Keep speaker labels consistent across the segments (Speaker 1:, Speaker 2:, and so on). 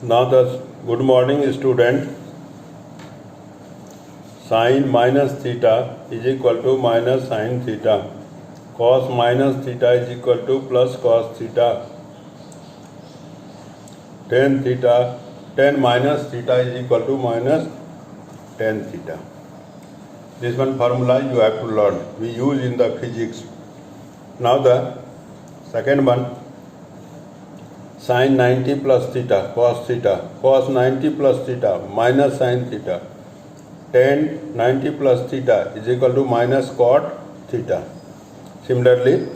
Speaker 1: Now the good morning student. Sine minus theta is equal to minus sine theta. Cos minus theta is equal to plus cos theta. Tan minus theta is equal to minus tan theta. This one formula you have to learn. We use in the physics. Now the second one. Sin 90 plus theta, cos 90 plus theta, minus sin theta. Tan 90 plus theta is equal to minus cot theta. Similarly,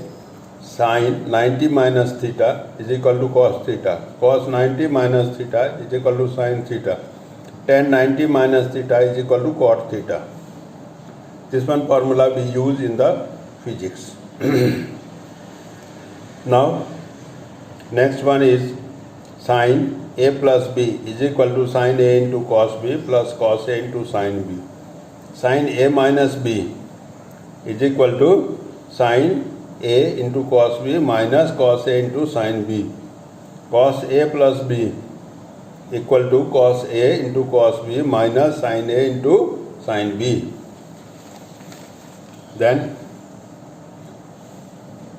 Speaker 1: sin 90 minus theta is equal to cos theta. Cos 90 minus theta is equal to sin theta. Tan 90 minus theta is equal to cot theta. This one formula we use in the physics. Now, next one is sin a plus b is equal to sin a into cos b plus cos a into sin b. Sin a minus b is equal to sin a into cos b minus cos a into sin b. Cos a plus b equal to cos a into cos b minus sin a into sin b. Then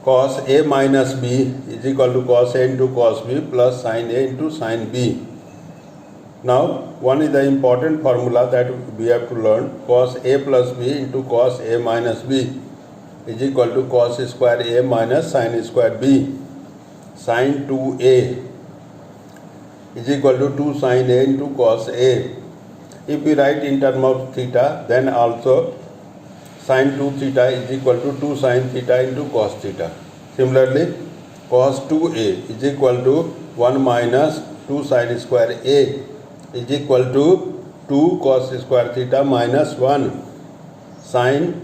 Speaker 1: cos a minus b is equal to cos a into cos b plus sin a into sin b. Now, one is the important formula that we have to learn. Cos a plus b into cos a minus b is equal to cos square a minus sin square b. Sin 2a is equal to 2 sin a into cos a. If we write in terms of theta, then also sin 2 theta is equal to 2 sin theta into cos theta. Similarly, cos 2a is equal to 1 minus 2 sin square a is equal to 2 cos square theta minus 1. Sin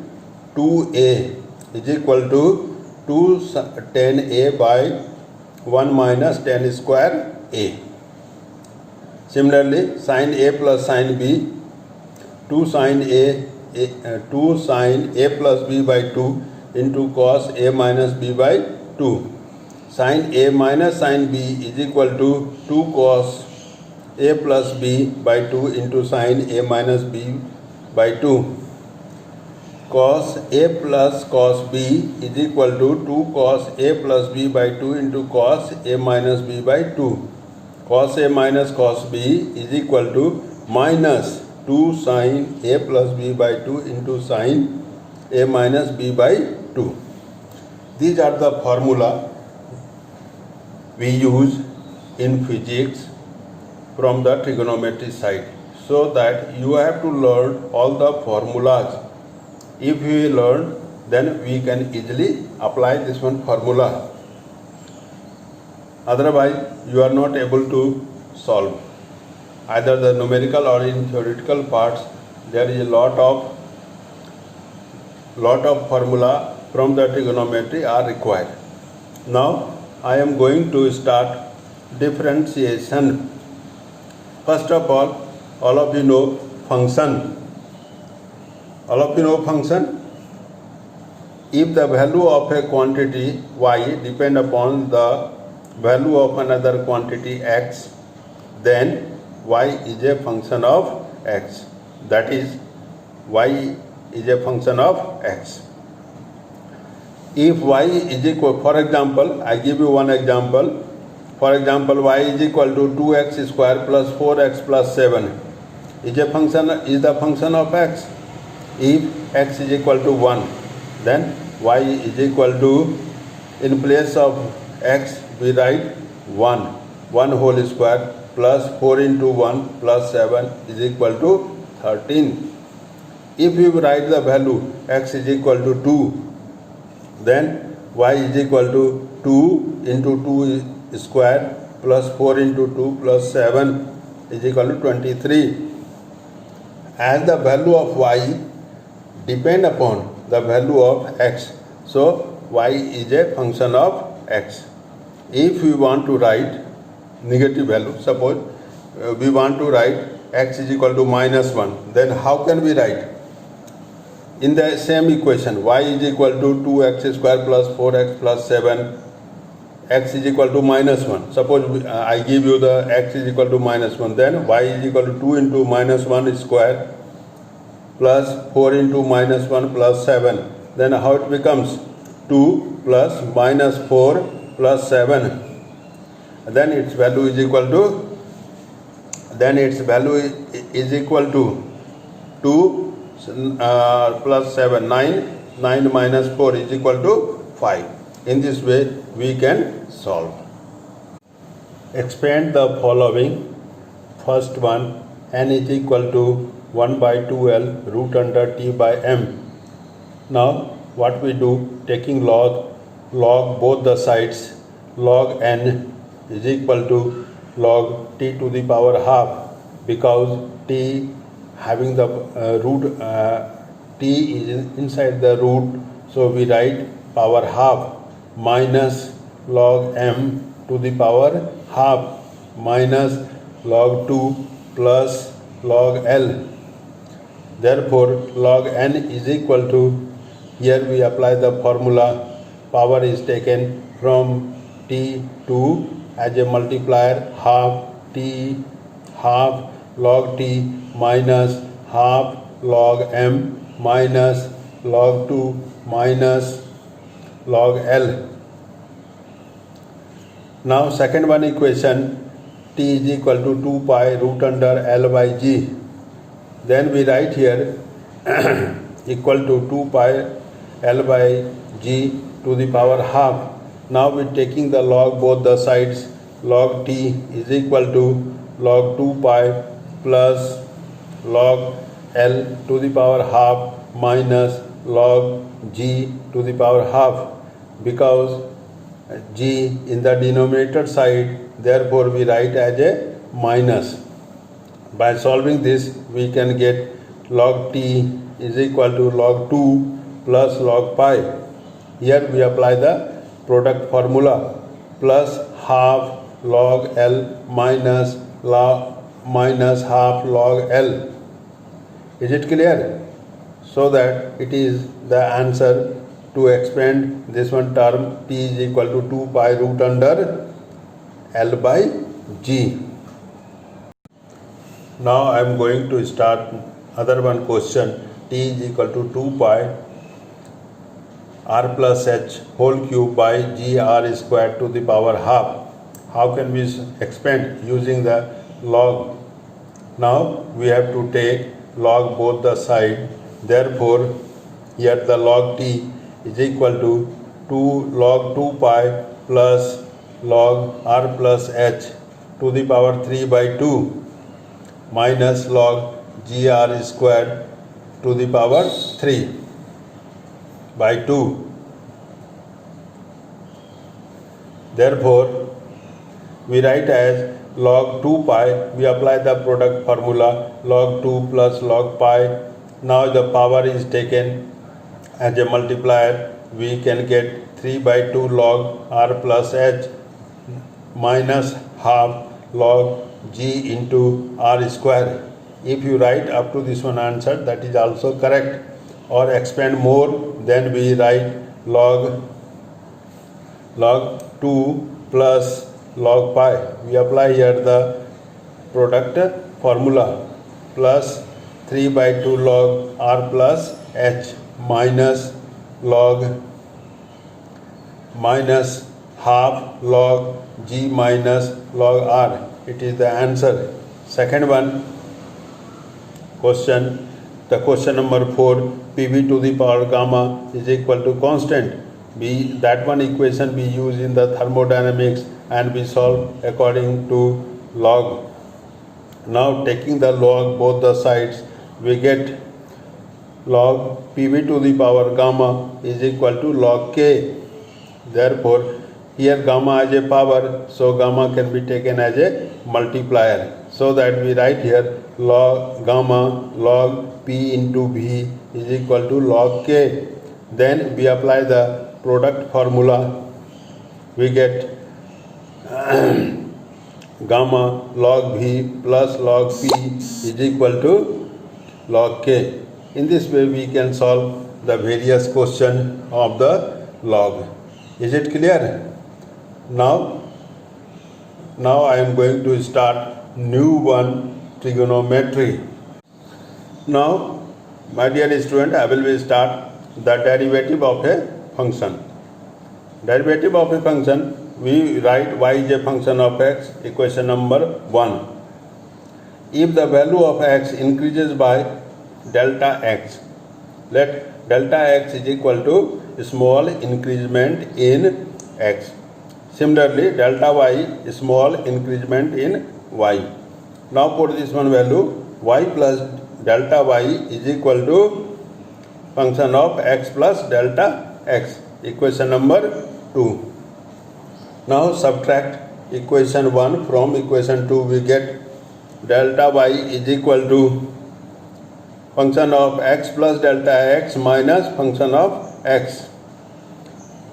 Speaker 1: 2a is equal to 2 tan a by 1 minus tan square a. Similarly, sin a plus sin b, 2 sin a plus b by 2 into cos a minus b by 2. Sin a minus sin b is equal to 2 cos a plus b by 2 into sin a minus b by 2. Cos a plus cos b is equal to 2 cos a plus b by 2 into cos a minus b by 2. Cos a minus cos b is equal to minus 2 sin a plus b by 2 into sin a minus b by 2. These are the formula we use in physics from the trigonometry side, so that you have to learn all the formulas. If we learn, then we can easily apply this one formula. Otherwise, you are not able to solve. Either the numerical or in theoretical parts, there is a lot of formula from the trigonometry are required. Now, I am going to start differentiation. First of all of you know function. All of you know function. If the value of a quantity y depend upon the value of another quantity x, then y is a function of x. That is, y is a function of x. If y is equal, for example, I give you one example. For example, y is equal to 2x square plus 4x plus 7 is the function of x. If x is equal to 1, then y is equal to, in place of x we write 1 whole square plus 4 into 1 plus 7 is equal to 13. If we write the value x is equal to 2, then y is equal to 2 into 2 square plus 4 into 2 plus 7 is equal to 23. As the value of y depend upon the value of x, so y is a function of x. If we want to write negative value, suppose we want to write x is equal to minus 1, then how can we write? In the same equation, y is equal to 2x square plus 4x plus 7, x is equal to minus 1. Suppose I give you the x is equal to minus 1, then y is equal to 2 into minus 1 square plus 4 into minus 1 plus 7. Then how it becomes? 2 plus minus 4 plus 7. Then its value is equal to, to 2 plus 7, 9. 9 minus 4 is equal to 5. In this way we can solve. Expand the following. First one, n is equal to 1 by 2l root under t by m. Now what we do, taking log both the sides, log n is equal to log t to the power half, because t having the root, t is inside the root, so we write power half minus log m to the power half minus log 2 plus log l. Therefore log n is equal to, here we apply the formula, power is taken from t to as a multiplier, half t, half log t minus half log m minus log 2 minus log l. Now second one equation, t is equal to 2 pi root under l by g. Then we write here equal to 2 pi l by g to the power half. Now we taking the log both the sides, log t is equal to log 2 pi plus log l to the power half minus log g to the power half, because g in the denominator side, therefore we write as a minus. By solving this we can get log t is equal to log 2 plus log pi. Here we apply the product formula, plus half log l minus half log l. Is it clear? So that it is the answer to expand this one term, t is equal to 2 pi root under l by g. Now I am going to start other one question. T is equal to 2 pi r plus h whole cube by g r squared to the power half. How can we expand? Using the log. Now we have to take log both the side. Therefore here the log t is equal to 2 log 2 pi plus log r plus h to the power 3 by 2 minus log gr squared to the power 3 by 2. Therefore we write as log 2 pi, we apply the product formula, log 2 plus log pi. Now the power is taken as a multiplier, we can get 3 by 2 log r plus h minus half log g into r square. If you write up to this one answer, that is also correct. Or expand more, then we write log 2 plus log pi. We apply here the product formula, plus 3 by 2 log r plus h minus half log g minus log r. It is the answer. Second one question, the question number 4, pv to the power gamma is equal to constant. That one equation we use in the thermodynamics and we solve according to log. Now taking the log both the sides, we get log pv to the power gamma is equal to log k. Therefore here gamma as a power, so gamma can be taken as a multiplier, so that we write here log gamma log p into v is equal to log k. Then we apply the product formula, we get gamma log v plus log p is equal to log k. In this way we can solve the various question of the log. Is it clear? Now I am going to start new one, trigonometry. Now, my dear student, I will start the derivative of a function. Derivative of a function, we write y is a function of x, equation number 1. If the value of x increases by delta x, let delta x is equal to small increment in x. Similarly, delta y is small increment in y. Now put this one value, y plus delta y is equal to function of x plus delta x, equation number 2. Now subtract equation 1 from equation 2, we get delta y is equal to function of x plus delta x minus function of x.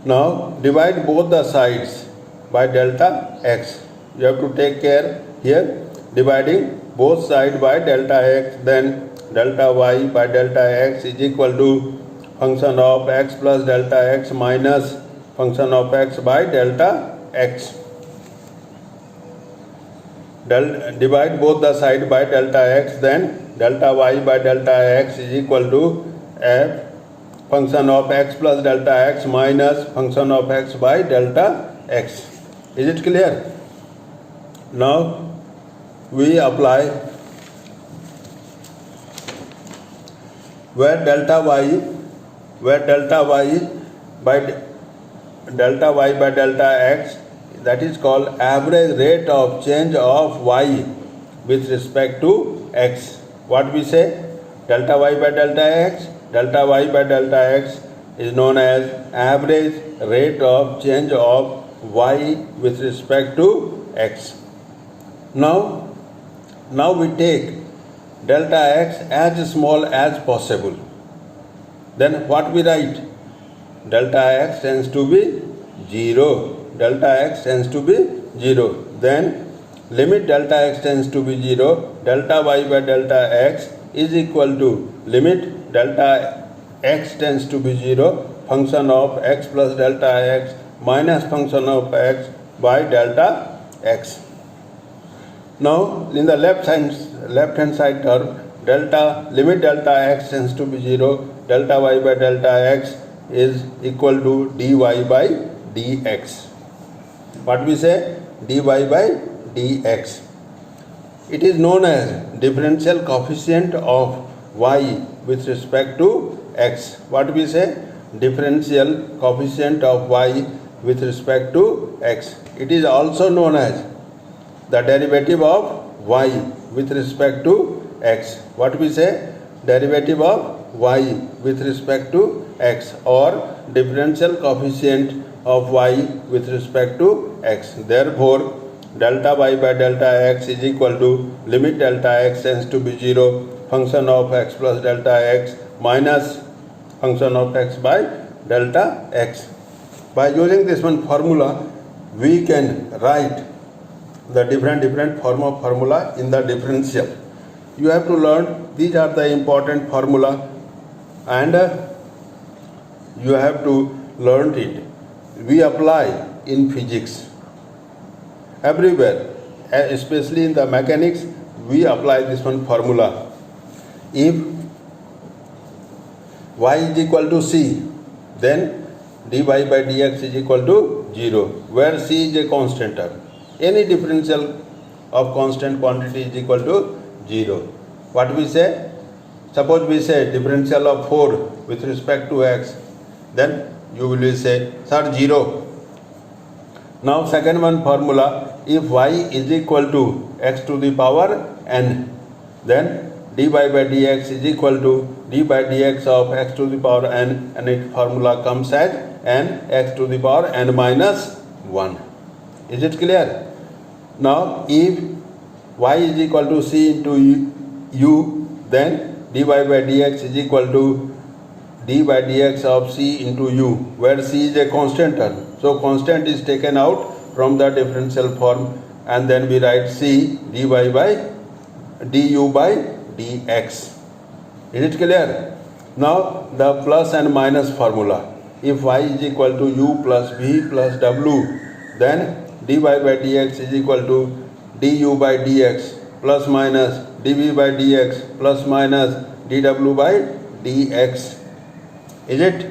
Speaker 1: Now divide both the sides by delta x. You have to take care here, dividing both sides by delta x, then delta y by delta x is equal to function of x plus delta x minus function of x by delta x. Divide both the side by delta x, then delta y by delta x is equal to f function of x plus delta x minus function of x by delta x. Is it clear? Now we apply where delta y by delta x, that is called average rate of change of y with respect to x. What we say? Delta y by delta x, delta y by delta x is known as average rate of change of y with respect to x. Now we take delta x as small as possible. Then what we write? Delta x tends to be 0. Delta x tends to be 0. Then limit delta x tends to be 0. Delta y by delta x is equal to limit delta x tends to be 0. Function of x plus delta x minus function of x by delta x. Now in the left hand side term, limit delta x tends to be 0. Delta y by delta x is equal to dy by dx. What we say? dy by dx. It is known as differential coefficient of y with respect to x. What we say? Differential coefficient of y with respect to x. It is also known as the derivative of y with respect to x. What we say? Derivative of y with respect to x, or differential coefficient of y with respect to x. Therefore, delta y by delta x is equal to limit delta x tends to be 0, function of x plus delta x minus function of x by delta x. By using this one formula, we can write the different form of formula in the differential. You have to learn, these are the important formula, and you have to learn it. We apply in physics everywhere, especially in the mechanics. We apply this one formula. If y is equal to c, then dy by dx is equal to 0, where c is a constant term. Any differential of constant quantity is equal to 0. What we say? Suppose we say differential of 4 with respect to x, then you will say, sir, 0. Now second one formula, if y is equal to x to the power n, then dy by dx is equal to d by dx of x to the power n, and its formula comes as n x to the power n minus 1. Is it clear? Now if y is equal to c into u, then dy by dx is equal to d by dx of c into u, where c is a constant term. So constant is taken out from the differential form, and then we write c dy by du by dx. Is it clear? Now the plus and minus formula. If y is equal to u plus v plus w, then dy by dx is equal to du by dx plus minus dv by dx plus minus dw by dx. Is it?